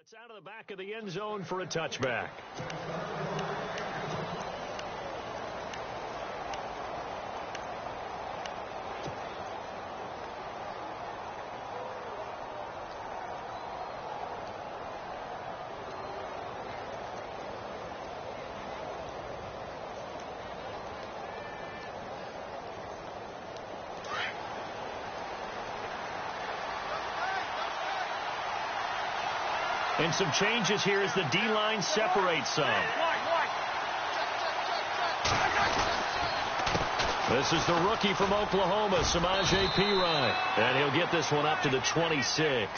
It's out of the back of the end zone for a touchback. And some changes here as the D-line separates some. This is the rookie from Oklahoma, Samaje Perine. And he'll get this one up to the 26.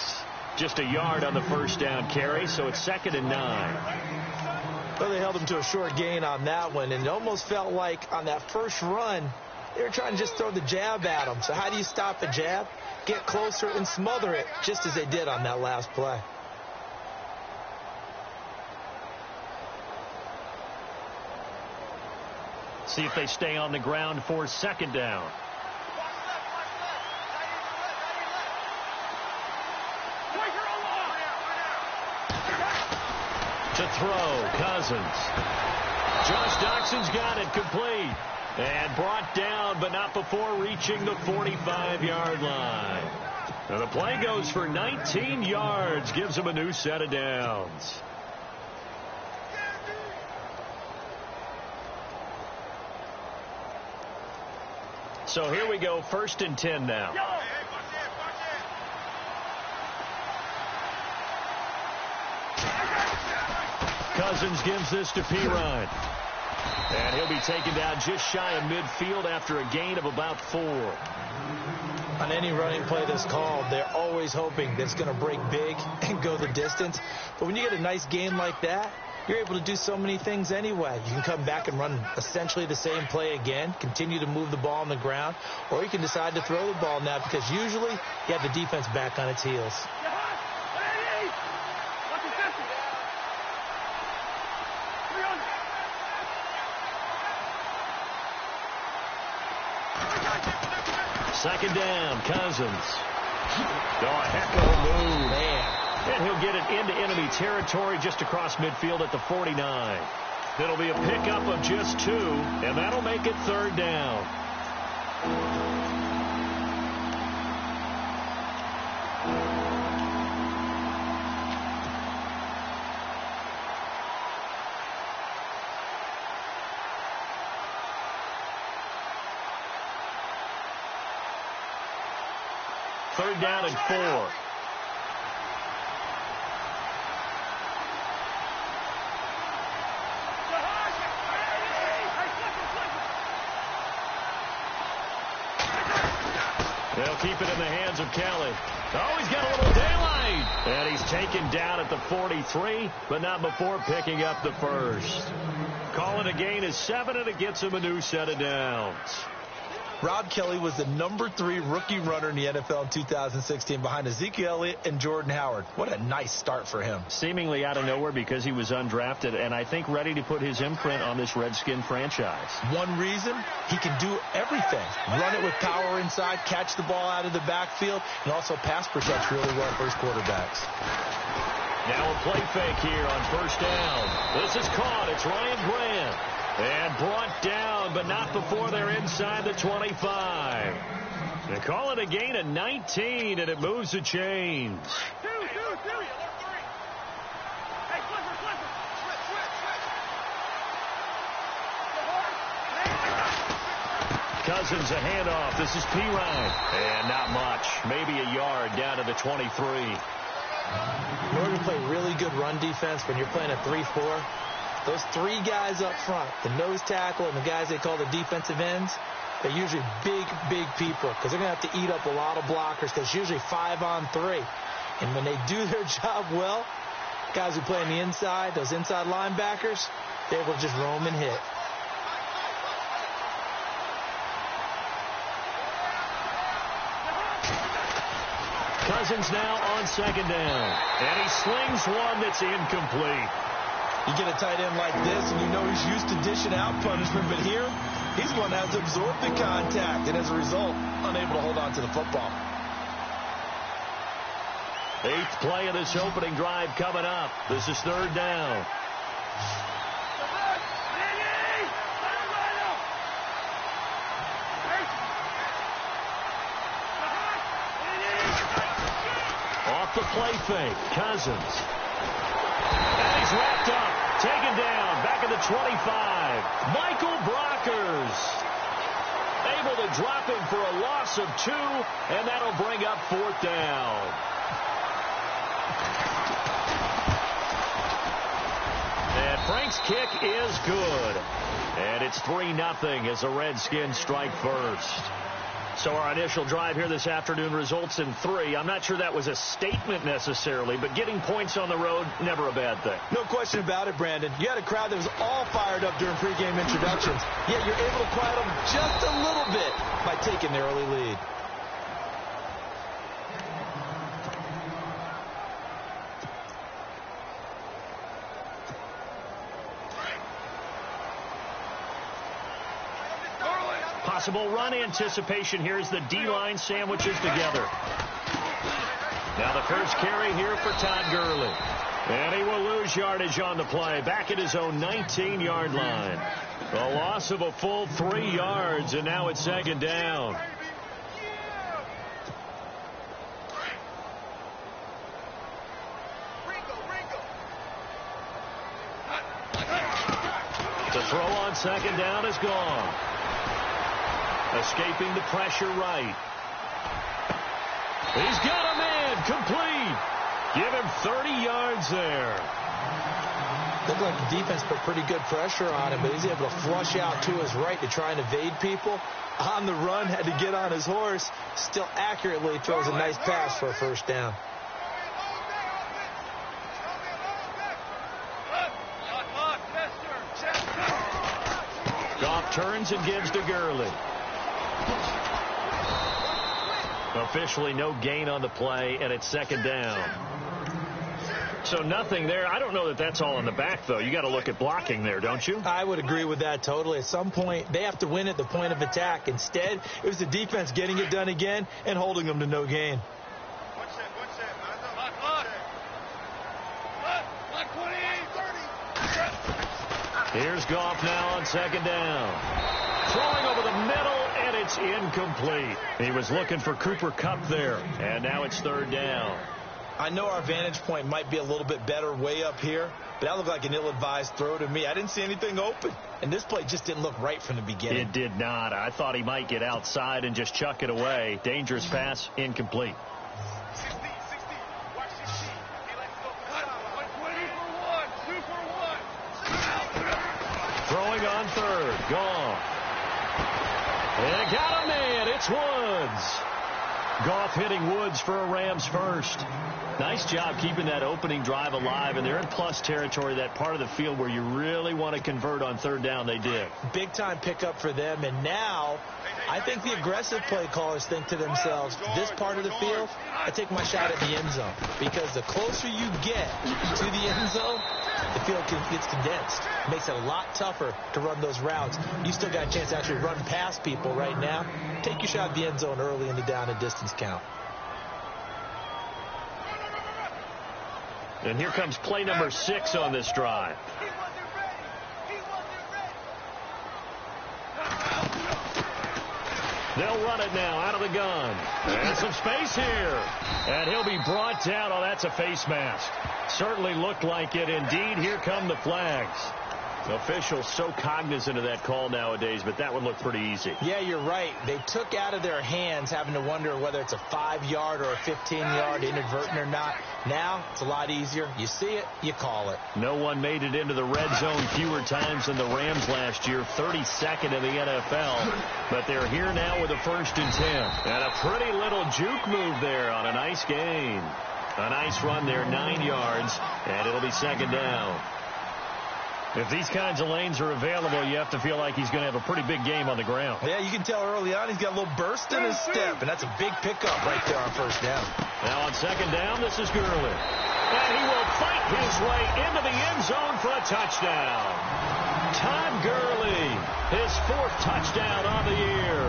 Just a yard on the first down carry, so it's 2nd and 9. Well, they held him to a short gain on that one, and it almost felt like on that first run, they were trying to just throw the jab at him. So how do you stop a jab? Get closer and smother it, just as they did on that last play. See if they stay on the ground for 2nd down. To throw, Cousins. Josh Doxson's got it, complete. And brought down, but not before reaching the 45-yard line. Now the play goes for 19 yards, gives him a new set of downs. So here we go, 1st and 10 now. Cousins gives this to Perine. And he'll be taken down just shy of midfield after a gain of about 4. On any running play that's called, they're always hoping that it's going to break big and go the distance. But when you get a nice gain like that, you're able to do so many things anyway. You can come back and run essentially the same play again, continue to move the ball on the ground, or you can decide to throw the ball now because usually you have the defense back on its heels. Second down, Cousins. Oh, a heck of a move. Man. And he'll get it into enemy territory just across midfield at the 49. It'll be a pickup of just 2, and that'll make it 3rd down. Third down and 4. They'll keep it in the hands of Kelly. Oh, he's got a little daylight. And he's taken down at the 43, but not before picking up the first. Calling a gain is 7, and it gets him a new set of downs. Rob Kelly was the #3 rookie runner in the NFL in 2016 behind Ezekiel Elliott and Jordan Howard. What a nice start for him. Seemingly out of nowhere because he was undrafted and I think ready to put his imprint on this Redskin franchise. One reason, he can do everything. Run it with power inside, catch the ball out of the backfield, and also pass protect really well for his quarterbacks. Now a play fake here on 1st down. This is caught. It's Ryan Grant. And brought down, but not before they're inside the 25. They call it a gain of 19, and it moves the chains. Cousins a handoff. This is Perine. And not much. Maybe a yard down to the 23. In order to play really good run defense when you're playing a 3-4, those 3 guys up front, the nose tackle and the guys they call the defensive ends, they're usually big people because they're going to have to eat up a lot of blockers because it's usually 5-on-3. And when they do their job well, guys who play on the inside, those inside linebackers, they're able to just roam and hit. Cousins now on 2nd down. And he slings one that's incomplete. You get a tight end like this, and you know he's used to dishing out punishment, but here, he's one that has absorbed the contact, and as a result, unable to hold on to the football. Eighth play of this opening drive coming up. This is third down. Off the play fake, Cousins. And he's wrapped up, taken down, back at the 25. Michael Brockers able to drop him for a loss of 2, and that'll bring up fourth down. And Frank's kick is good. And it's 3-0 as the Redskins strike first. So our initial drive here this afternoon results in 3. I'm not sure that was a statement necessarily, but getting points on the road, never a bad thing. No question about it, Brandon. You had a crowd that was all fired up during pregame introductions, yet you're able to quiet them just a little bit by taking the early lead. Possible run anticipation here as the D-line sandwiches together. Now the first carry here for Todd Gurley. And he will lose yardage on the play. Back at his own 19-yard line. A loss of a full 3 yards, and now it's second down. The throw on second down is gone. Escaping the pressure right. He's got a man complete. Give him 30 yards there. Looked like the defense put pretty good pressure on him, but he's able to flush out to his right to try and evade people. On the run, had to get on his horse. Still accurately throws a nice pass for a first down. Goff turns and gives to Gurley. Officially no gain on the play, and it's second down. So nothing there. I don't know that that's all in the back, though. You got to look at blocking there, don't you? I would agree with that totally. At some point, they have to win at the point of attack. Instead, it was the defense getting it done again and holding them to no gain. Here's Goff now on second down. Throwing over the middle, and it's incomplete. He was looking for Cooper Kupp there, and now it's third down. I know our vantage point might be a little bit better way up here, but that looked like an ill-advised throw to me. I didn't see anything open, and this play just didn't look right from the beginning. It did not. I thought he might get outside and just chuck it away. Dangerous pass, incomplete. Throwing on third, gone. And got a man, it's Woods. Goff hitting Woods for a Rams first. Nice job keeping that opening drive alive, and they're in plus territory, that part of the field where you really want to convert on third down. They did. Big time pickup for them, and now I think the aggressive play callers think to themselves, this part of the field, I take my shot at the end zone, because the closer you get to the end zone, the field gets condensed. It makes it a lot tougher to run those routes. You still got a chance to actually run past people right now. Take your shot at the end zone early in the down and distance count. And here comes play number 6 on this drive. They'll run it now out of the gun. And some space here. And he'll be brought down. Oh, that's a face mask. Certainly looked like it. Indeed, here come the flags. Officials so cognizant of that call nowadays, but that would look pretty easy. Yeah, you're right. They took out of their hands having to wonder whether it's a 5-yard or a 15-yard inadvertent or not. Now, it's a lot easier. You see it, you call it. No one made it into the red zone fewer times than the Rams last year, 32nd in the NFL. But they're here now with a 1st and 10. And a pretty little juke move there on a nice gain. A nice run there, 9 yards, and it'll be second down. If these kinds of lanes are available, you have to feel like he's going to have a pretty big game on the ground. Yeah, you can tell early on he's got a little burst in his step, and that's a big pickup right there on first down. Now on second down, this is Gurley. And he will fight his way into the end zone for a touchdown. Todd Gurley, his 4th touchdown on the year.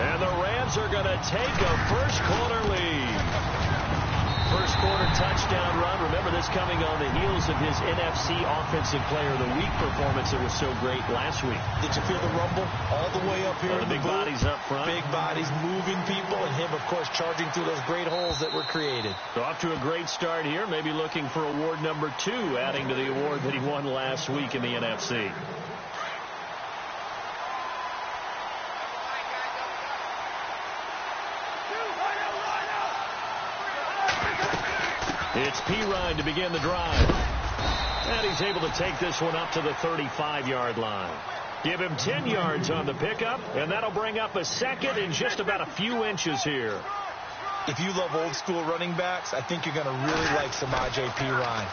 And the Rams are going to take a first quarter lead. first quarter touchdown run. Remember, this coming on the heels of his NFC Offensive Player of the Week performance that was so great last week. Did you feel the rumble all the way up here? The big bodies up front. Big bodies moving people, and him, of course, charging through those great holes that were created. So off to a great start here. Maybe looking for award number 2, adding to the award that he won last week in the NFC. It's Pirine to begin the drive. And he's able to take this one up to the 35-yard line. Give him 10 yards on the pickup, and that'll bring up a second in just about a few inches here. If you love old-school running backs, I think you're going to really like Samaje Pirine.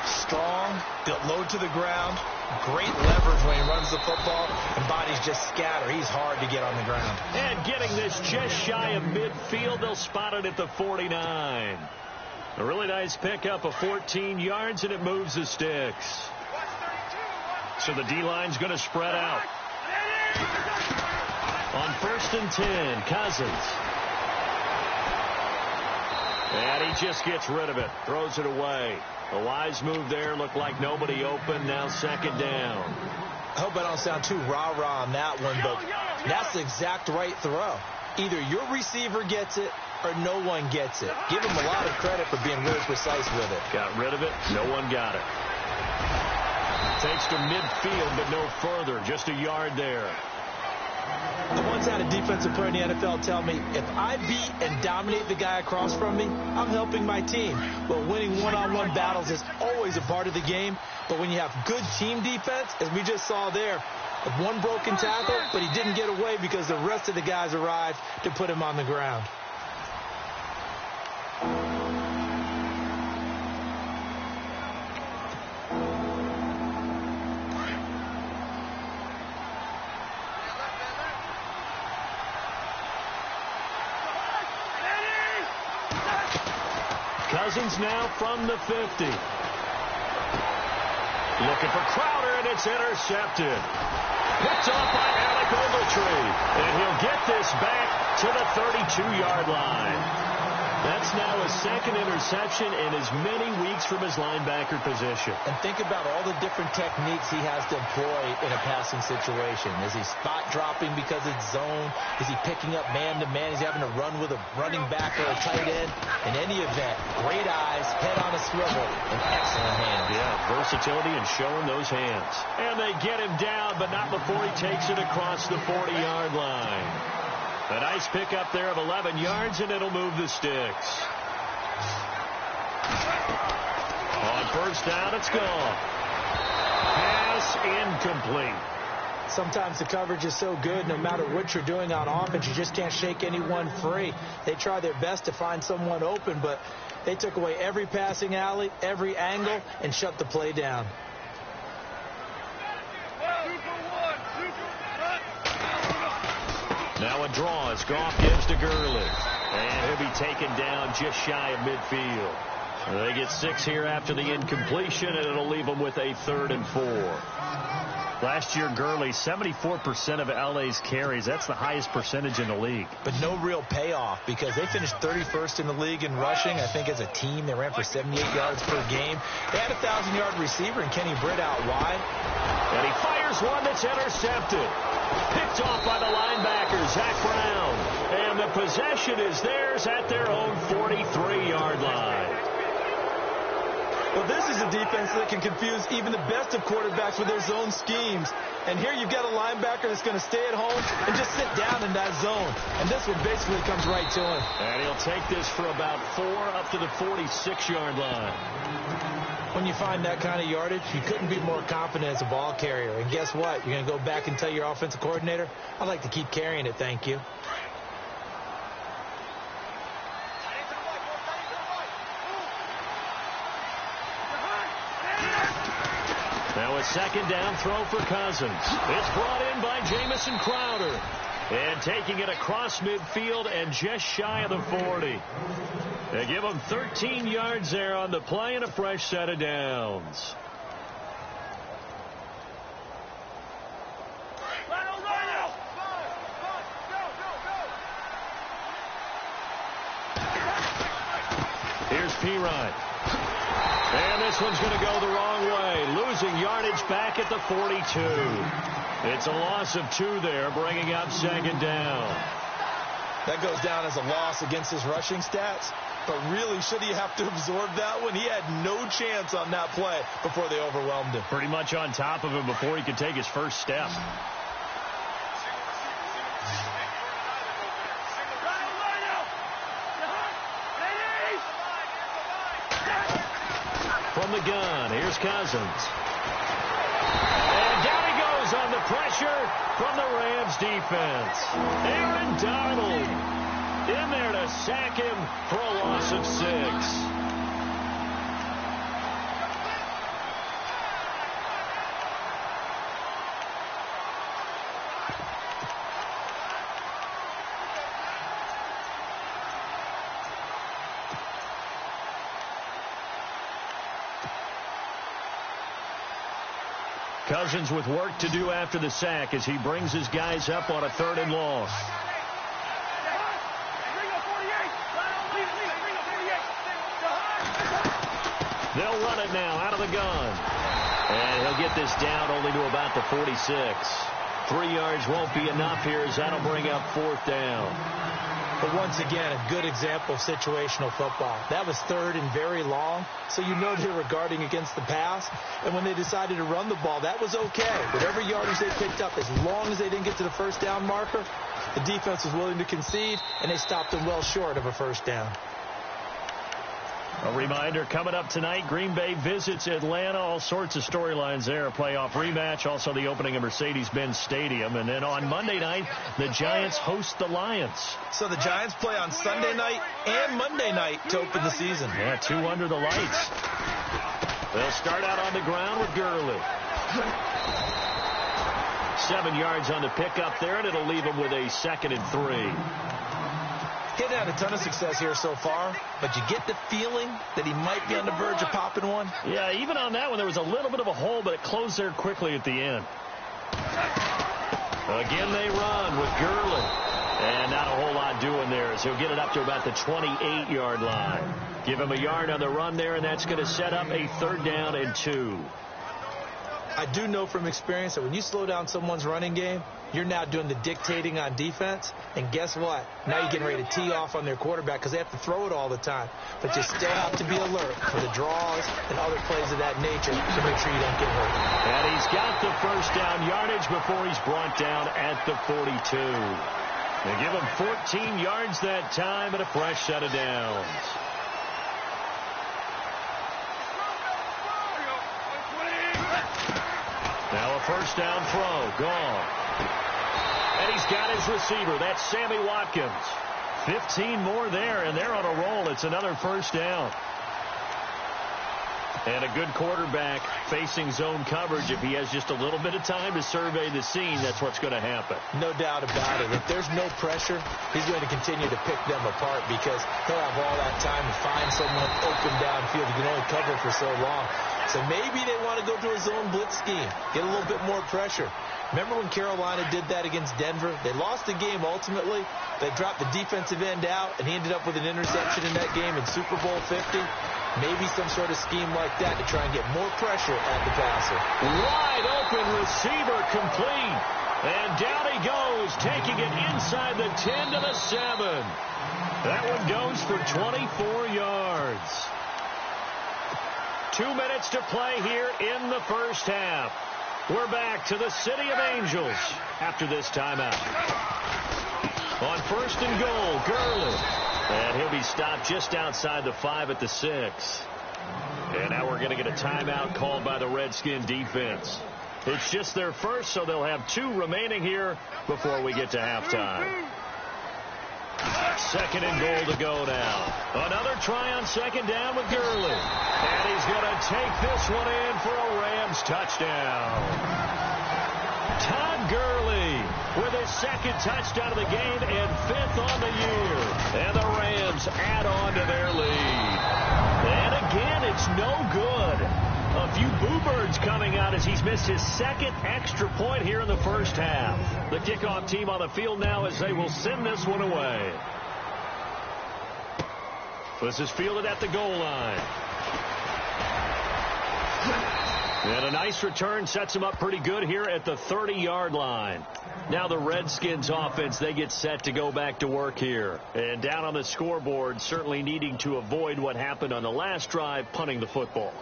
Strong, built low to the ground, great leverage when he runs the football, and bodies just scatter. He's hard to get on the ground. And getting this just shy of midfield, they'll spot it at the 49. A really nice pickup of 14 yards, and it moves the sticks. So the D-line's going to spread out. On 1st and 10, Cousins. And he just gets rid of it, throws it away. A wise move there, looked like nobody open, now 2nd down. I hope I don't sound too rah-rah on that one, but that's the exact right throw. Either your receiver gets it or no one gets it. Give him a lot of credit for being really precise with it. Got rid of it. No one got it. Takes to midfield, but no further. Just a yard there. I once had a defensive player in the NFL tell me, if I beat and dominate the guy across from me, I'm helping my team. Well, winning one-on-one battles is always a part of the game. But when you have good team defense, as we just saw there, one broken tackle, but he didn't get away because the rest of the guys arrived to put him on the ground. Cousins now from the 50. Looking for Crowder, and it's intercepted. Picked off by Alec Ogletree. And he'll get this back to the 32-yard line. That's now his 2nd interception in as many weeks from his linebacker position. And think about all the different techniques he has to employ in a passing situation. Is he spot dropping because it's zone? Is he picking up man-to-man? He's having to run with a running back or a tight end. In any event, great eyes, head on a swivel, and excellent hands. Yeah, versatility and showing those hands. And they get him down, but not before he takes it across the 40-yard line. A nice pickup there of 11 yards, and it'll move the sticks. On 1st down, it's gone. Pass incomplete. Sometimes the coverage is so good, no matter what you're doing on offense, you just can't shake anyone free. They try their best to find someone open, but they took away every passing alley, every angle, and shut the play down. Now a draw as Goff gives to Gurley. And he'll be taken down just shy of midfield. They get 6 here after the incompletion, and it'll leave them with a 3rd and 4. Last year, Gurley, 74% of LA's carries. That's the highest percentage in the league. But no real payoff because they finished 31st in the league in rushing. I think as a team, they ran for 78 yards per game. They had a 1,000-yard receiver in Kenny Britt out wide. And he fires one that's intercepted. Picked off by the linebacker, Zach Brown. And the possession is theirs at their own 43-yard line. Well, this is a defense that can confuse even the best of quarterbacks with their zone schemes. And here you've got a linebacker that's going to stay at home and just sit down in that zone. And this one basically comes right to him. And he'll take this for about 4 up to the 46-yard line. When you find that kind of yardage, you couldn't be more confident as a ball carrier. And guess what? You're going to go back and tell your offensive coordinator, I'd like to keep carrying it, thank you. Now a 2nd down throw for Cousins. It's brought in by Jamison Crowder. And taking it across midfield and just shy of the 40. They give him 13 yards there on the play and a fresh set of downs. Here's Here's Pirine. And this one's going to go the wrong way. Losing yardage back at the 42. It's a loss of 2 there, bringing up second down. That goes down as a loss against his rushing stats. But really, should he have to absorb that one? He had no chance on that play before they overwhelmed him. Pretty much on top of him before he could take his first step. From the gun, here's Cousins. And down he goes on the pressure from the Rams defense. Aaron Donald in there to sack him for a loss of 6. Cousins with work to do after the sack as he brings his guys up on a 3rd and long. They'll run it now out of the gun. And he'll get this down only to about the 46. 3 yards won't be enough here as that'll bring up 4th down. But once again, a good example of situational football. That was 3rd and very long, so you know they were guarding against the pass. And when they decided to run the ball, that was okay. Whatever yardage they picked up, as long as they didn't get to the 1st down marker, the defense was willing to concede, and they stopped them well short of a 1st down. A reminder, coming up tonight, Green Bay visits Atlanta. All sorts of storylines there. A playoff rematch, also the opening of Mercedes-Benz Stadium. And then on Monday night, the Giants host the Lions. So the Giants play on Sunday night and Monday night to open the season. Yeah, 2 under the lights. They'll start out on the ground with Gurley. 7 yards on the pickup there, and it'll leave them with a 2nd and 3. He hasn't had a ton of success here so far, but you get the feeling that he might be on the verge of popping one. Yeah, even on that one, there was a little bit of a hole, but it closed there quickly at the end. Again, they run with Gurley. And not a whole lot doing there as he'll get it up to about the 28-yard line. Give him a yard on the run there, and that's going to set up a 3rd down and 2. I do know from experience that when you slow down someone's running game, you're now doing the dictating on defense. And guess what? Now you're getting ready to tee off on their quarterback because they have to throw it all the time. But you still have to be alert for the draws and other plays of that nature to make sure you don't get hurt. And he's got the 1st down yardage before he's brought down at the 42. They give him 14 yards that time and a fresh set of downs. Now a 1st down throw. Gone. And he's got his receiver. That's Sammy Watkins. 15 more there, and they're on a roll. It's another 1st down. And a good quarterback facing zone coverage. If he has just a little bit of time to survey the scene, that's what's going to happen. No doubt about it. If there's no pressure, he's going to continue to pick them apart because he'll have all that time to find someone open downfield. He can only cover for so long. So maybe they want to go to a zone blitz scheme, get a little bit more pressure. Remember when Carolina did that against Denver? They lost the game ultimately. They dropped the defensive end out, and he ended up with an interception in that game in Super Bowl 50. Maybe some sort of scheme like that to try and get more pressure at the passer. Wide open receiver complete. And down he goes, taking it inside the 10 to the 7. That one goes for 24 yards. 2 minutes to play here in the 1st half. We're back to the City of Angels after this timeout. On 1st and goal, Gurley. And he'll be stopped just outside the 5 at the 6. And now we're going to get a timeout called by the Redskin defense. It's just their first, so they'll have 2 remaining here before we get to halftime. 2nd and goal to go now. Another try on 2nd down with Gurley. And he's going to take this one in for a Rams touchdown. Todd Gurley with his 2nd touchdown of the game and 5th on the year. And the Rams add on to their lead. And again, it's no good. A few boo birds coming out as he's missed his 2nd extra point here in the 1st half. The kickoff team on the field now as they will send this one away. This is fielded at the goal line. And a nice return sets him up pretty good here at the 30-yard line. Now the Redskins offense, they get set to go back to work here. And down on the scoreboard, certainly needing to avoid what happened on the last drive, punting the football.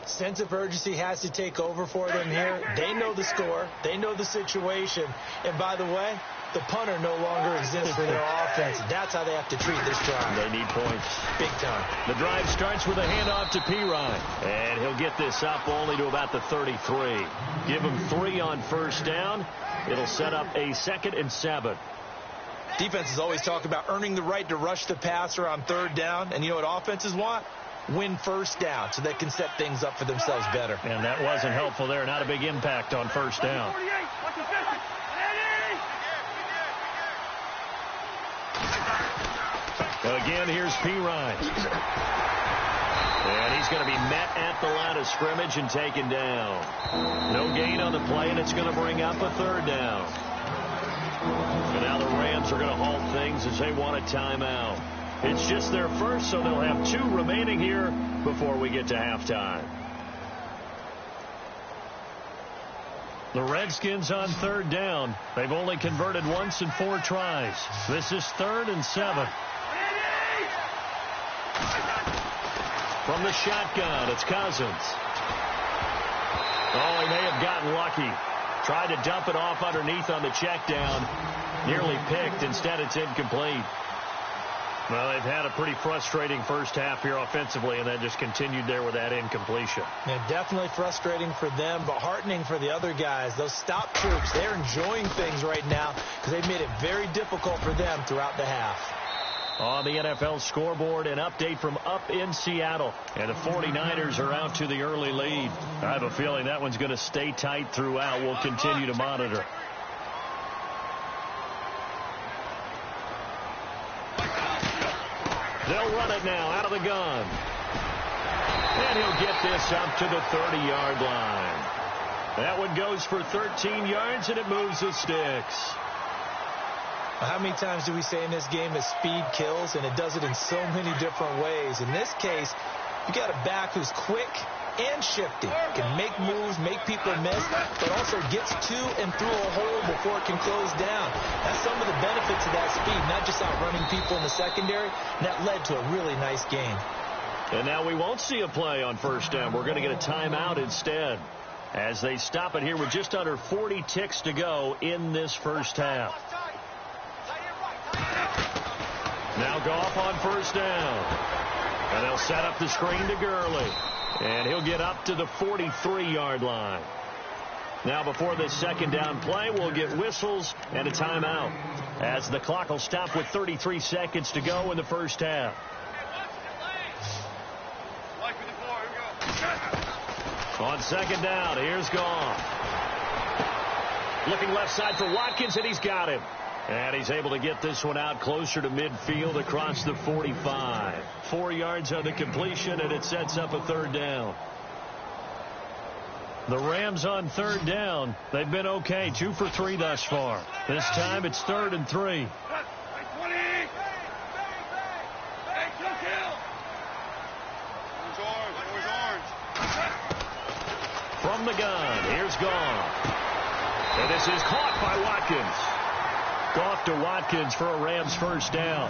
Sense of urgency has to take over for them here. They know the score. They know the situation. And by the way, the punter no longer exists for their offense. That's how they have to treat this drive. They need points. Big time. The drive starts with a handoff to Pirine. And he'll get this up only to about the 33. Give him 3 on first down. It'll set up a 2nd and 7. Defenses always talk about earning the right to rush the passer on 3rd down. And you know what offenses want? Win first down so they can set things up for themselves better. And that wasn't helpful there. Not a big impact on first down. Again, here's Pirine. And he's going to be met at the line of scrimmage and taken down. No gain on the play, and it's going to bring up a 3rd down. And now the Rams are going to halt things as they want a timeout. It's just their first, so they'll have 2 remaining here before we get to halftime. The Redskins on 3rd down. They've only converted once in 4 tries. This is 3rd and 7. From the shotgun, it's Cousins. Oh, he may have gotten lucky. Tried to dump it off underneath on the check down. Nearly picked. Instead, it's incomplete. Well, they've had a pretty frustrating first half here offensively, and that just continued there with that incompletion. Yeah, definitely frustrating for them, but heartening for the other guys. Those stop troops, they're enjoying things right now because they've made it very difficult for them throughout the half. On the NFL scoreboard, an update from up in Seattle. And the 49ers are out to the early lead. I have a feeling that one's going to stay tight throughout. We'll continue to monitor. They'll run it now out of the gun. And he'll get this up to the 30-yard line. That one goes for 13 yards, and it moves the sticks. How many times do we say in this game that speed kills, and it does it in so many different ways? In this case, you got a back who's quick and shifty, can make moves, make people miss, but also gets to and through a hole before it can close down. That's some of the benefits of that speed, not just outrunning people in the secondary. And that led to a really nice game. And now we won't see a play on first down. We're going to get a timeout instead as they stop it here with just under 40 ticks to go in this first half. Now Goff on first down. And they'll set up the screen to Gurley. And he'll get up to the 43-yard line. Now before this 2nd down play, we'll get whistles and a timeout as the clock will stop with 33 seconds to go in the first half. On 2nd down, here's Goff. Looking left side for Watkins, and he's got him. And he's able to get this one out closer to midfield across the 45. 4 yards on the completion, and it sets up a 3rd down. The Rams on 3rd down. They've been okay, 2 for 3 thus far. This time it's 3rd and 3. From the gun, here's Goff. And this is caught by Watkins. Goff to Watkins for a Rams first down.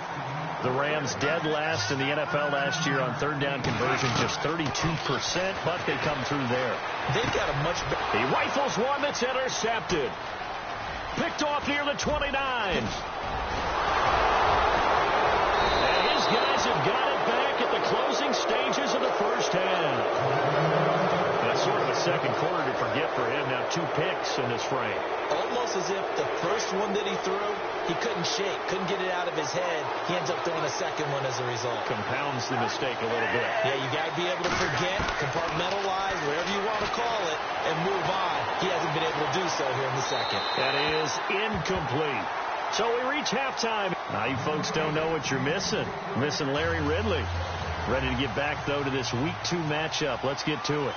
The Rams dead last in the NFL last year on 3rd down conversion, just 32%, but they come through there. They've got a much better. He rifles one that's intercepted. Picked off near the 29. And his guys have got it back at the closing stages of the first half. That's sort of a second quarter to forget for him. Now 2 picks in this frame. Almost as if the first one that he threw, he couldn't shake, couldn't get it out of his head. He ends up throwing a second one as a result. Compounds the mistake a little bit. Yeah, you got to be able to forget, compartmentalize, whatever you want to call it, and move on. He hasn't been able to do so here in the second. That is incomplete. So we reach halftime. Now you folks don't know what you're missing. Missing Larry Ridley. Ready to get back, though, to this Week 2 matchup. Let's get to it.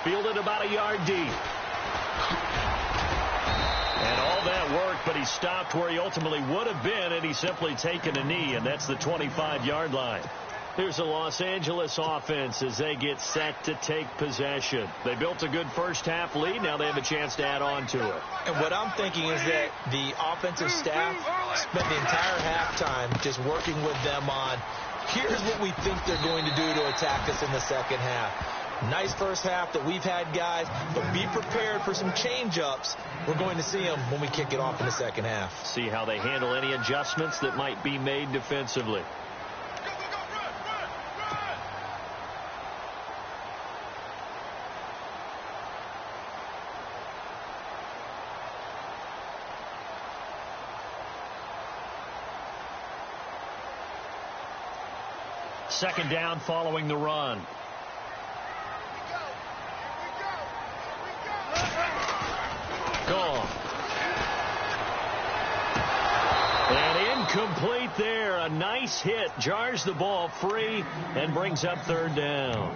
Fielded about a yard deep. And all that work, but he stopped where he ultimately would have been, and he's simply taken a knee, and that's the 25-yard line. Here's the Los Angeles offense as they get set to take possession. They built a good first-half lead. Now they have a chance to add on to it. And what I'm thinking is that the offensive staff spent the entire halftime just working with them on, here's what we think they're going to do to attack us in the second half. Nice first half that we've had, guys, but be prepared for some change-ups. We're going to see them when we kick it off in the second half. See how they handle any adjustments that might be made defensively. Second down following the run. Gone. And incomplete there. A nice hit. Jars the ball free and brings up third down.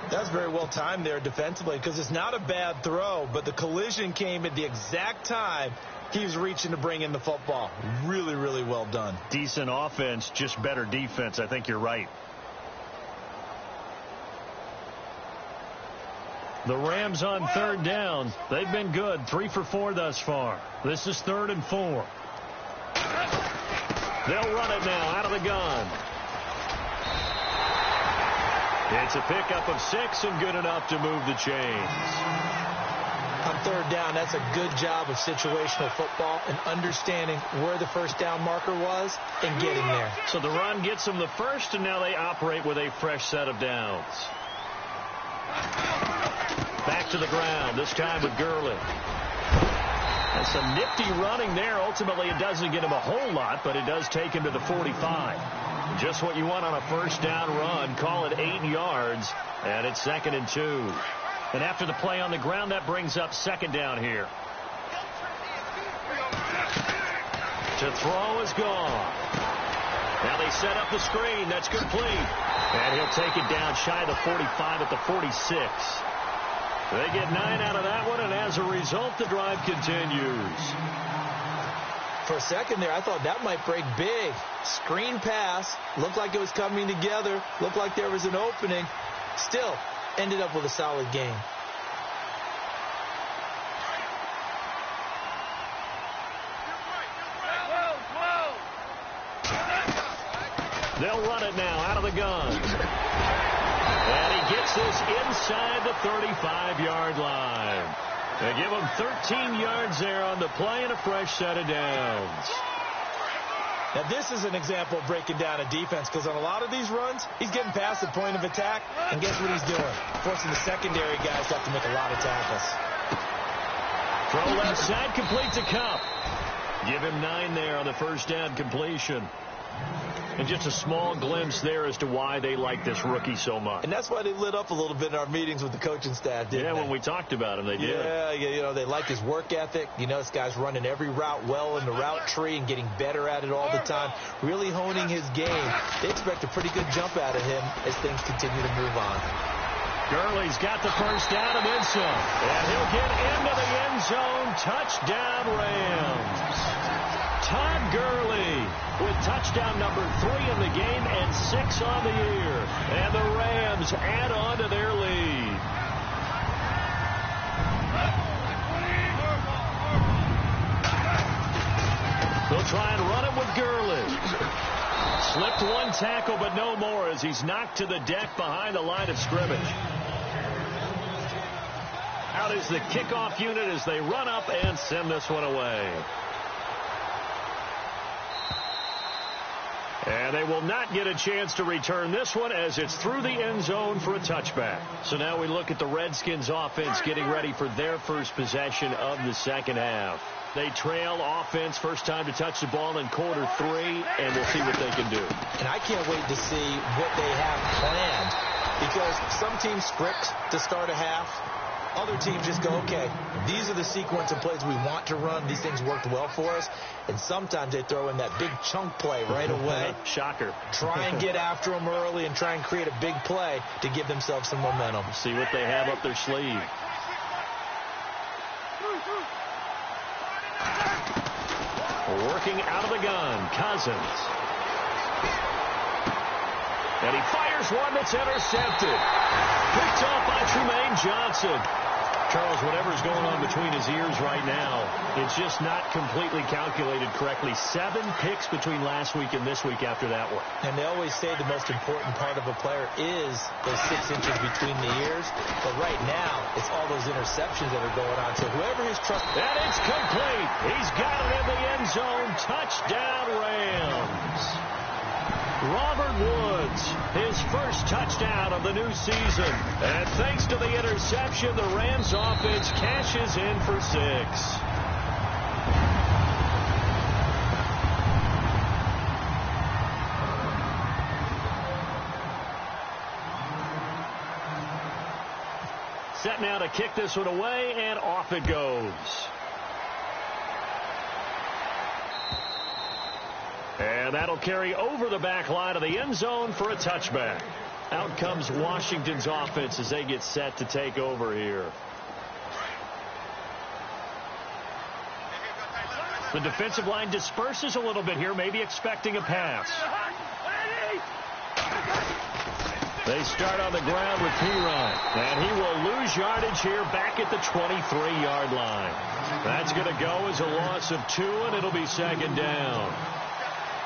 That's very well timed there defensively because it's not a bad throw, but the collision came at the exact time he was reaching to bring in the football. Really, really well done. Decent offense, just better defense. I think you're right. The Rams on third down. They've been good. 3 for 4 thus far. This is 3rd and 4. They'll run it now out of the gun. It's a pickup of 6 and good enough to move the chains. On third down, that's a good job of situational football and understanding where the first down marker was and getting there. So the run gets them the first, and now they operate with a fresh set of downs. Back to the ground, this time with Gurley. And some nifty running there. Ultimately, it doesn't get him a whole lot, but it does take him to the 45. Just what you want on a first down run. Call it 8 yards, and it's 2nd and 2. And after the play on the ground, that brings up second down here. To throw is gone. Now they set up the screen. That's complete. And he'll take it down shy of the 45 at the 46. They get 9 out of that one, and as a result, the drive continues. For a second there, I thought that might break big. Screen pass. Looked like it was coming together. Looked like there was an opening. Still, ended up with a solid game. They'll run it now out of the gun. And he gets this inside the 35-yard line. They give him 13 yards there on the play and a fresh set of downs. Now, this is an example of breaking down a defense because on a lot of these runs, he's getting past the point of attack, and guess what he's doing? Forcing the secondary guys to have to make a lot of tackles. Throw left side, complete to Cup. Give him 9 there on the first down completion. And just a small glimpse there as to why they like this rookie so much. And that's why they lit up a little bit in our meetings with the coaching staff, didn't they? When we talked about him, they did. Yeah, you know, they like his work ethic. You know, this guy's running every route well in the route tree and getting better at it all the time, really honing his game. They expect a pretty good jump out of him as things continue to move on. Gurley's got the first down and then some. And he'll get into the end zone. Touchdown, Rams. Todd Gurley with touchdown number 3 in the game and 6 on the year. And the Rams add on to their lead. They'll try and run it with Gurley. Slipped one tackle, but no more as he's knocked to the deck behind the line of scrimmage. Out is the kickoff unit as they run up and send this one away. And they will not get a chance to return this one as it's through the end zone for a touchback. So now we look at the Redskins offense getting ready for their first possession of the second half. They trail offense, first time to touch the ball in quarter 3, and we'll see what they can do. And I can't wait to see what they have planned because some teams script to start a half. Other teams just go, okay, these are the sequence of plays we want to run. These things worked well for us. And sometimes they throw in that big chunk play right away. Shocker. Try and get after them early and try and create a big play to give themselves some momentum. See what they have up their sleeve. Working out of the gun, Cousins. And he fires one that's intercepted. Picked off by Trumaine Johnson. Charles, whatever's going on between his ears right now, it's just not completely calculated correctly. 7 picks between last week and this week after that one. And they always say the most important part of a player is those 6 inches between the ears. But right now, it's all those interceptions that are going on. So whoever his trust... And it's complete. He's got it in the end zone. Touchdown, Rams. Robert Woods, his first touchdown of the new season. And thanks to the interception, the Rams offense cashes in for 6. Set now to kick this one away, and off it goes. And that'll carry over the back line of the end zone for a touchback. Out comes Washington's offense as they get set to take over here. The defensive line disperses a little bit here, maybe expecting a pass. They start on the ground with Pirine, and he will lose yardage here back at the 23-yard line. That's going to go as a loss of 2, and it'll be second down.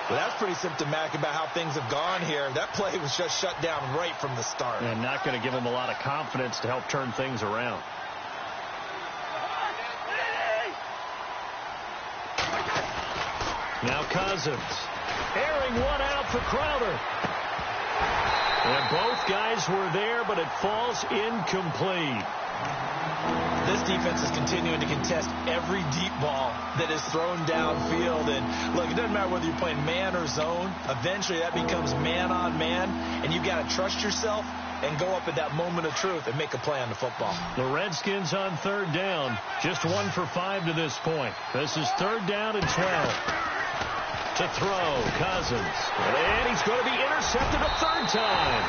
Well, that's pretty symptomatic about how things have gone here. That play was just shut down right from the start. And not going to give him a lot of confidence to help turn things around. Now Cousins. Airing one out for Crowder. And both guys were there, but it falls incomplete. This defense is continuing to contest every deep ball that is thrown downfield. And, look, it doesn't matter whether you're playing man or zone. Eventually, that becomes man-on-man, and you've got to trust yourself and go up at that moment of truth and make a play on the football. The Redskins on third down. Just 1 for 5 to this point. This is third down and 12. To throw, Cousins. And he's going to be intercepted a third time.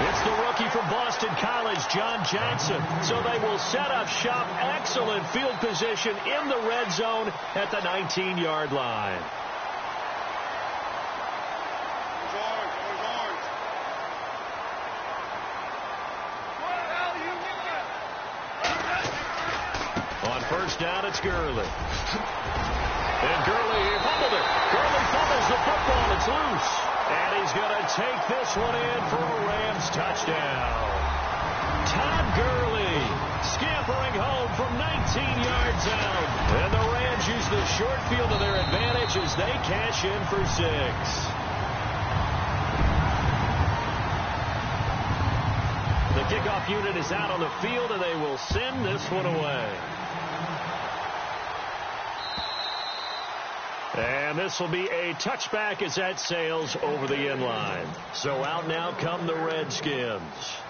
It's the rookie from Boston College, John Jackson. So they will set up shop. Excellent field position in the red zone at the 19-yard line. On first down, it's Gurley. And Gurley fumbled it. Gurley fumbles the football. It's loose. And he's going to take this one in for a Rams touchdown. Todd Gurley scampering home from 19 yards out. And the Rams use the short field to their advantage as they cash in for 6. The kickoff unit is out on the field, and they will send this one away. And this will be a touchback as that sails over the end line. So out now come the Redskins.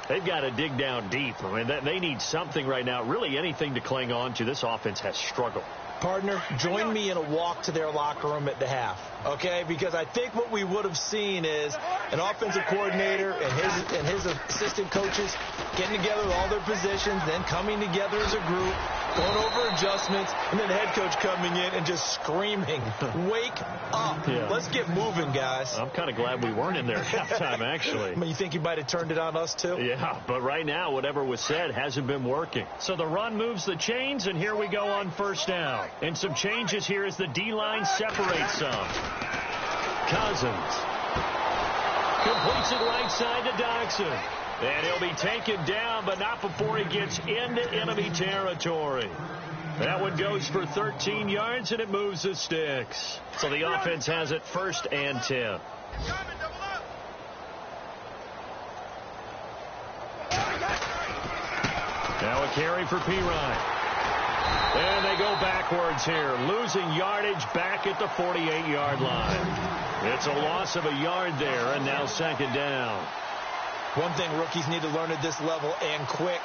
They've got to dig down deep. I mean, they need something right now, really anything to cling on to. This offense has struggled. Partner, join me in a walk to their locker room at the half, okay? Because I think what we would have seen is an offensive coordinator and his assistant coaches getting together with all their positions, then coming together as a group, going over adjustments, and then the head coach coming in and just screaming, wake up. Yeah. Let's get moving, guys. I'm kind of glad we weren't in there at halftime, actually. I mean, you think you might have turned it on us, too? Yeah, but right now, whatever was said hasn't been working. So the run moves the chains, and here we go on first down. And some changes here as the D-line separates some. Cousins completes it right side to Doxson. And he'll be taken down, but not before he gets into enemy territory. That one goes for 13 yards, and it moves the sticks. So the offense has it first and 10. Now a carry for Pirine. And they go backwards here, losing yardage back at the 48-yard line. It's a loss of a yard there, and now second down. One thing rookies need to learn at this level and quick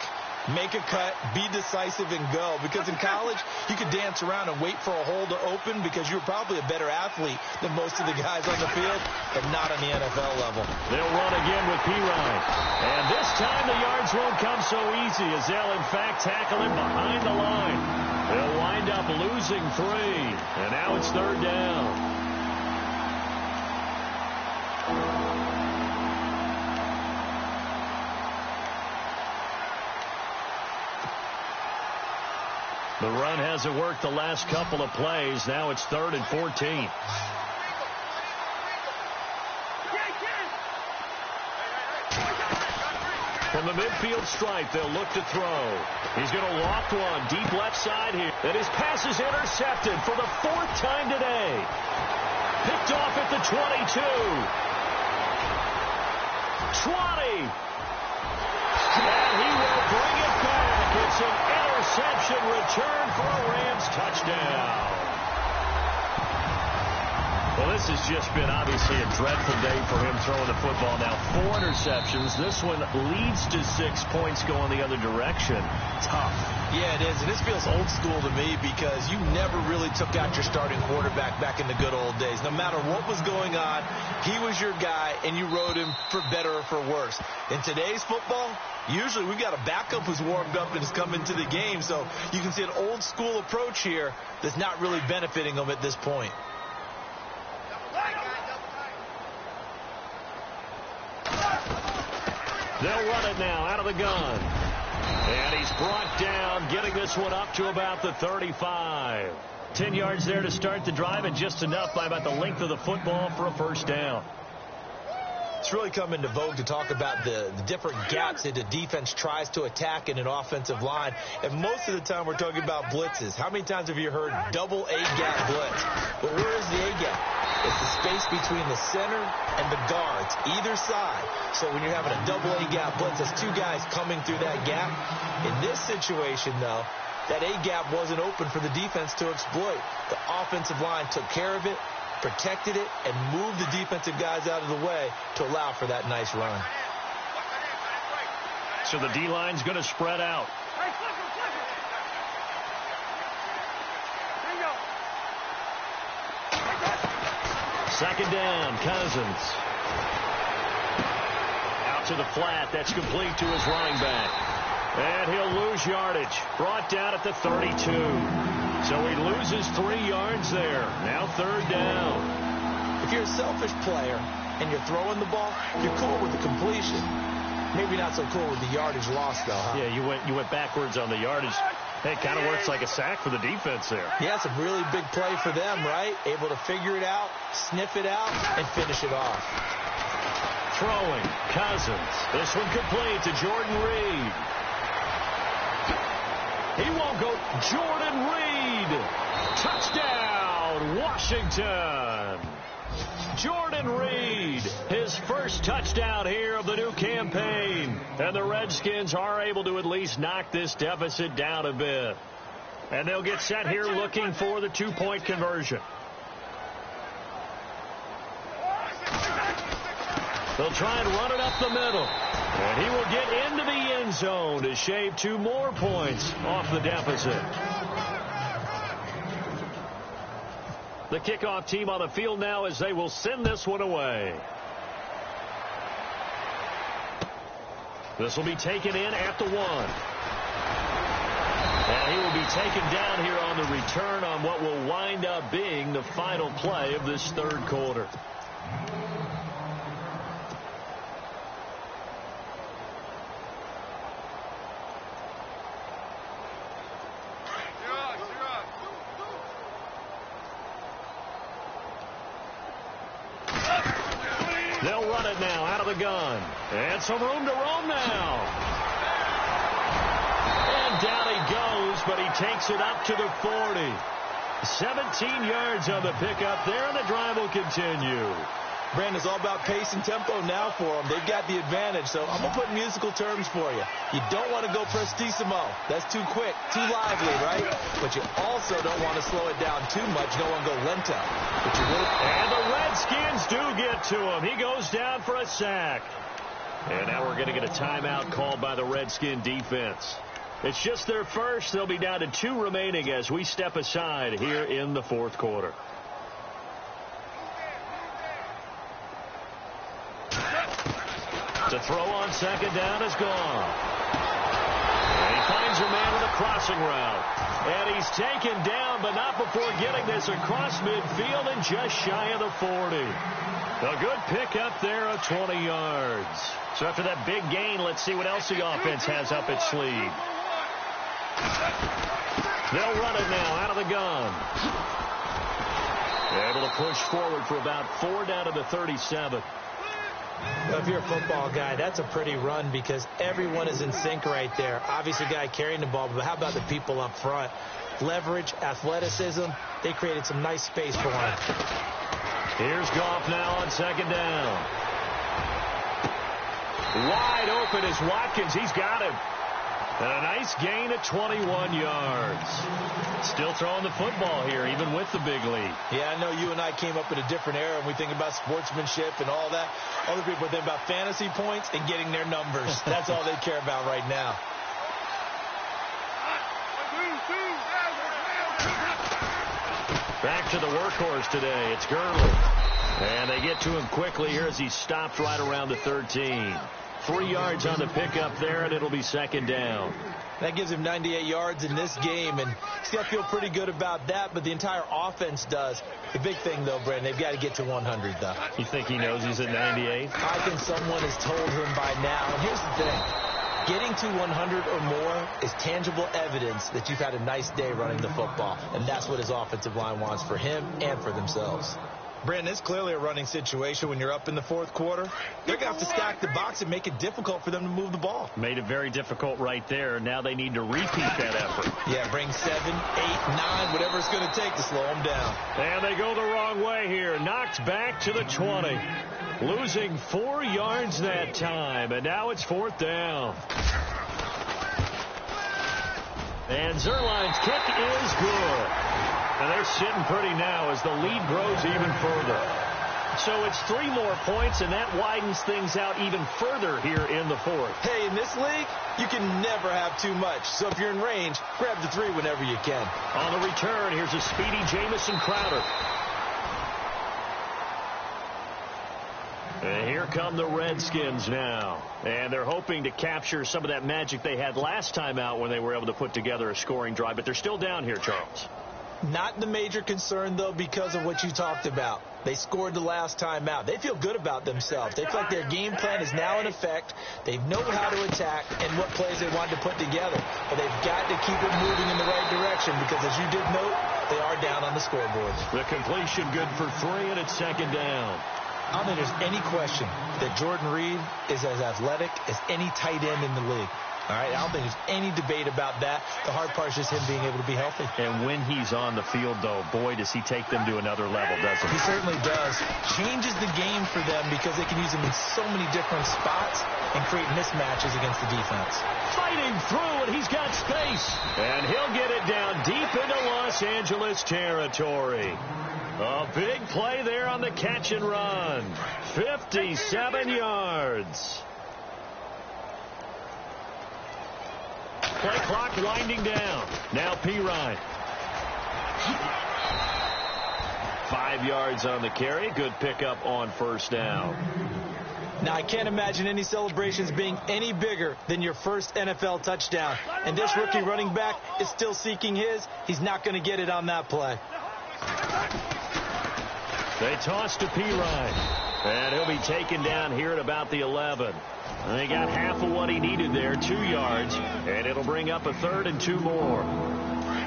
make a cut, be decisive, and go. Because in college, you could dance around and wait for a hole to open because you're probably a better athlete than most of the guys on the field, but not on the NFL level. They'll run again with P-Ryan. And this time the yards won't come so easy as they'll, in fact, tackle him behind the line. They'll wind up losing 3, and now it's 3rd down. The run hasn't worked the last couple of plays. Now it's 3rd and 14. From the midfield stripe, they'll look to throw. He's going to loft one deep left side here. And his pass is intercepted for the 4th time today. Picked off at the 22. 20. And he will bring it back. It's an interception return for a Rams touchdown. Well, this has just been obviously a dreadful day for him throwing the football. Now 4 interceptions. This one leads to 6 points going the other direction. Tough. Yeah, it is. And this feels old school to me because you never really took out your starting quarterback back in the good old days. No matter what was going on, he was your guy, and you rode him for better or for worse. In today's football, usually we've got a backup who's warmed up and has come into the game. So you can see an old school approach here that's not really benefiting them at this point. They'll run it now out of the gun. And he's brought down, getting this one up to about the 35. 10 yards there to start the drive, and just enough by about the length of the football for a 1st down. It's really come into vogue to talk about the different gaps that the defense tries to attack in an offensive line. And most of the time we're talking about blitzes. How many times have you heard double A-gap blitz? But where is the A-gap? It's the space between the center and the guards, either side. So when you're having a double A-gap blitz, there's 2 guys coming through that gap. In this situation, though, that A-gap wasn't open for the defense to exploit. The offensive line took care of it, protected it, and moved the defensive guys out of the way to allow for that nice run. So the D-line's going to spread out. Second down, Cousins. Out to the flat. That's complete to his running back. And he'll lose yardage. Brought down at the 32. So he loses 3 yards there. Now 3rd down. If you're a selfish player and you're throwing the ball, you're cool with the completion. Maybe not so cool with the yardage loss, though, huh? Yeah, you went backwards on the yardage. Hey, it kind of works like a sack for the defense there. Yeah, it's a really big play for them, right? Able to figure it out, sniff it out, and finish it off. Throwing, Cousins. This one complete to Jordan Reed. He won't go. Jordan Reed. Touchdown, Washington. Jordan Reed, his first touchdown here of the new campaign. And the Redskins are able to at least knock this deficit down a bit. And they'll get set here looking for the 2-point conversion. They'll try and run it up the middle. And he will get into the end zone to shave 2 more points off the deficit. The kickoff team on the field now as they will send this one away. This will be taken in at the 1. And he will be taken down here on the return on what will wind up being the final play of this 3rd quarter. They'll run it now out of the gun. And some room to roam now. And down he goes, but he takes it up to the 40. 17 yards on the pickup there, and the drive will continue. Brandon, it's all about pace and tempo now for them. They've got the advantage, so I'm going to put musical terms for you. You don't want to go prestissimo. That's too quick, too lively, right? But you also don't want to slow it down too much. You don't want to go lento. But you will. And the Redskins do get to him. He goes down for a sack. And now we're going to get a timeout called by the Redskin defense. It's just their first. They'll be down to 2 remaining as we step aside here in the fourth quarter. The throw on second down is gone. And he finds her man with a crossing route. And he's taken down, but not before getting this across midfield and just shy of the 40. A good pickup there of 20 yards. So after that big gain, let's see what else the offense has up its sleeve. They'll run it now out of the gun. Able to push forward for about 4 down to the 37. Well, if you're a football guy, that's a pretty run because everyone is in sync right there. Obviously, the guy carrying the ball, but how about the people up front? Leverage, athleticism, they created some nice space for him. Here's Goff now on second down. Wide open is Watkins. He's got him. And a nice gain of 21 yards. Still throwing the football here, even with the big lead. Yeah, I know you and I came up in a different era, and we think about sportsmanship and all that. Other people think about fantasy points and getting their numbers. That's all they care about right now. Back to the workhorse today. It's Gurley. And they get to him quickly here as he stopped right around the 13. 3 yards on the pickup there, and it'll be second down. That gives him 98 yards in this game, and he's got to feel pretty good about that, but the entire offense does. The big thing, though, Brandon, they've got to get to 100, though. You think he knows he's at 98? I think someone has told him by now. And here's the thing. Getting to 100 or more is tangible evidence that you've had a nice day running the football, and that's what his offensive line wants for him and for themselves. Brandon, it's clearly a running situation when you're up in the fourth quarter. They're going to have to stack the box and make it difficult for them to move the ball. Made it very difficult right there. Now they need to repeat that effort. Yeah, bring 7, 8, 9, whatever it's going to take to slow them down. And they go the wrong way here. Knocked back to the 20. Losing 4 yards that time. And now it's fourth down. And Zerline's kick is good. And they're sitting pretty now as the lead grows even further. So it's 3 more points, and that widens things out even further here in the fourth. Hey, in this league, you can never have too much. So if you're in range, grab the 3 whenever you can. On the return, here's a speedy Jamison Crowder. And here come the Redskins now. And they're hoping to capture some of that magic they had last time out when they were able to put together a scoring drive. But they're still down here, Charles. Not the major concern, though, because of what you talked about. They scored the last time out. They feel good about themselves. They feel like their game plan is now in effect. They know how to attack and what plays they want to put together. But they've got to keep it moving in the right direction because, as you did note, they are down on the scoreboard. The completion good for 3, and it's second down. I don't think there's any question that Jordan Reed is as athletic as any tight end in the league. All right, I don't think there's any debate about that. The hard part is just him being able to be healthy. And when he's on the field, though, boy, does he take them to another level, doesn't he? He certainly does. Changes the game for them because they can use him in so many different spots and create mismatches against the defense. Fighting through, and he's got space. And he'll get it down deep into Los Angeles territory. A big play there on the catch and run. 57 yards. Play clock winding down. Now Pirine. 5 yards on the carry. Good pickup on first down. Now, I can't imagine any celebrations being any bigger than your first NFL touchdown. And this rookie running back is still seeking his. He's not going to get it on that play. They toss to Pirine. And he'll be taken down here at about the 11. And they got half of what he needed there, 2 yards. And it'll bring up a 3rd and 2 more.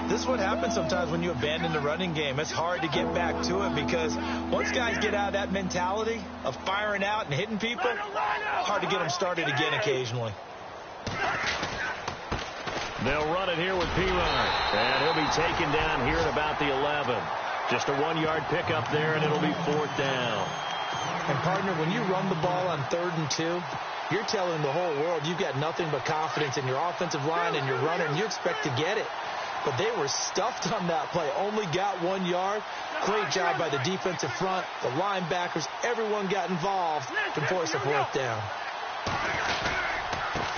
This is what happens sometimes when you abandon the running game. It's hard to get back to it because once guys get out of that mentality of firing out and hitting people, hard to get them started again occasionally. They'll run it here with Pirine. And he'll be taken down here at about the 11. Just a 1-yard pickup there, and it'll be 4th down. And, partner, when you run the ball on 3rd and 2, you're telling the whole world you've got nothing but confidence in your offensive line and your runner, and you expect to get it. But they were stuffed on that play, only got 1 yard. Great job by the defensive front, the linebackers, everyone got involved to force a 4th down.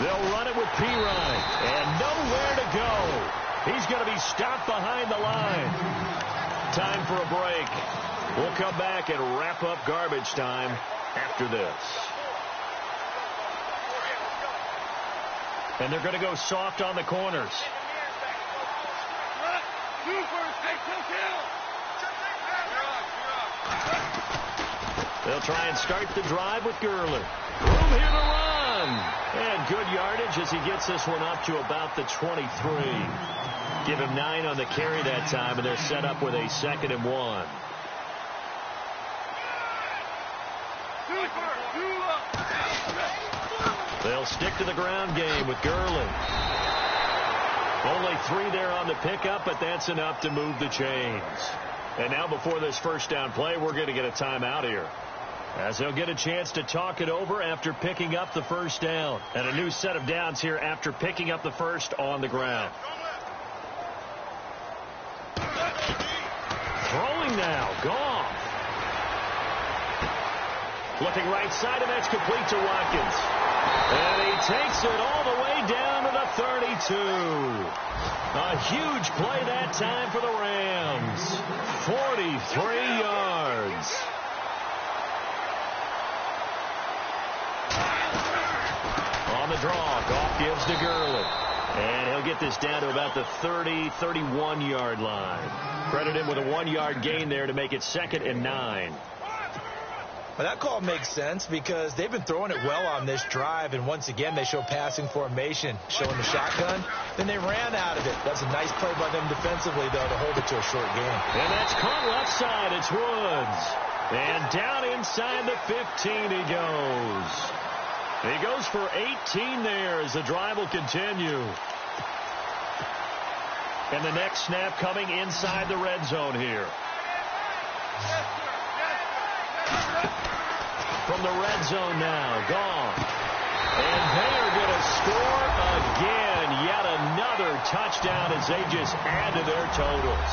They'll run it with Pirine, and nowhere to go. He's going to be stopped behind the line. Time for a break. We'll come back and wrap up garbage time after this. And they're going to go soft on the corners. They'll try and start the drive with Gurley. Room here to run. And good yardage as he gets this one up to about the 23. Give him 9 on the carry that time, and they're set up with a 2nd and 1. They'll stick to the ground game with Gurley. Only 3 there on the pickup, but that's enough to move the chains. And now before this first down play, we're going to get a timeout here, as they'll get a chance to talk it over after picking up the first down. And a new set of downs here after picking up the first on the ground. Throwing now. Goff. Looking right side, and that's complete to Watkins. And he takes it all the way down to the 32. A huge play that time for the Rams. 43 yards. On the draw, Goff gives to Gurley. And he'll get this down to about the 30, 31-yard line. Credit him with a 1-yard gain there to make it 2nd and 9. Well, that call makes sense because they've been throwing it well on this drive, and once again they show passing formation, showing the shotgun. Then they ran out of it. That's a nice play by them defensively, though, to hold it to a short game. And that's caught left side. It's Woods. And down inside the 15 he goes. He goes for 18 there as the drive will continue. And the next snap coming inside the red zone here. From the red zone now, Goff. And they are going to score again. Yet another touchdown as they just add to their totals.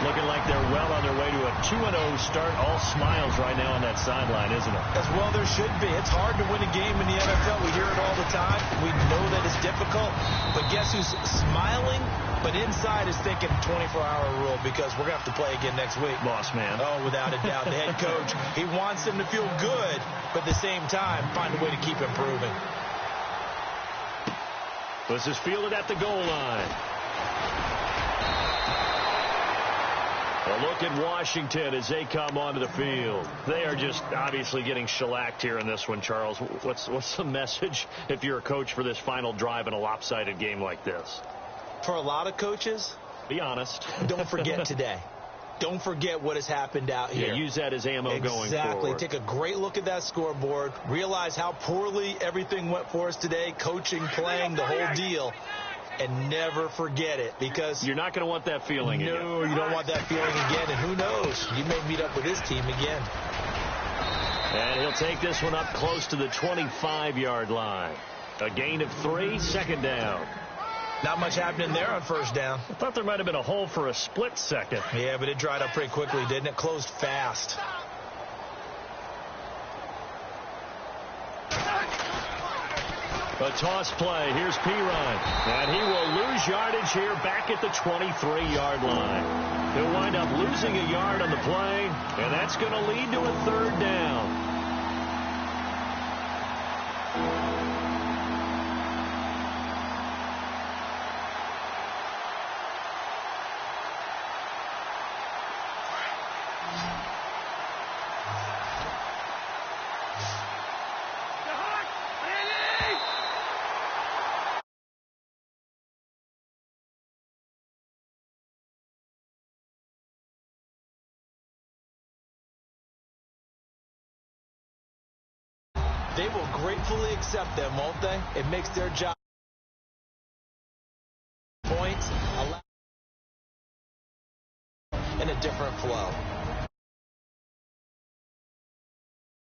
Looking like they're well on their way to a 2-0 start. All smiles right now on that sideline, isn't it? As well there should be. It's hard to win a game in the NFL. We hear it all the time. We know that it's difficult. But guess who's smiling? But inside is thinking 24-hour rule because we're going to have to play again next week. Boss man. Oh, without a doubt. The head coach, he wants them to feel good, but at the same time, find a way to keep improving. This is fielded at the goal line. A look at Washington as they come onto the field. They are just obviously getting shellacked here in this one, Charles. What's the message if you're a coach for this final drive in a lopsided game like this? For a lot of coaches, be honest. Don't forget today. Don't forget what has happened out here. Yeah, use that as ammo going forward. Exactly. Take a great look at that scoreboard. Realize how poorly everything went for us today. Coaching, playing, the whole deal. And never forget it, because you're not going to want that feeling again. No, you don't want that feeling again. And who knows? You may meet up with this team again. And he'll take this one up close to the 25-yard line. A gain of 3, 2nd down. Not much happening there on first down. I thought there might have been a hole for a split second. Yeah, but it dried up pretty quickly, didn't it? Closed fast. A toss play. Here's Pirine. And he will lose yardage here back at the 23-yard line. He'll wind up losing a yard on the play, and that's going to lead to a 3rd down. They will gratefully accept them, won't they? It makes their job points in a different flow.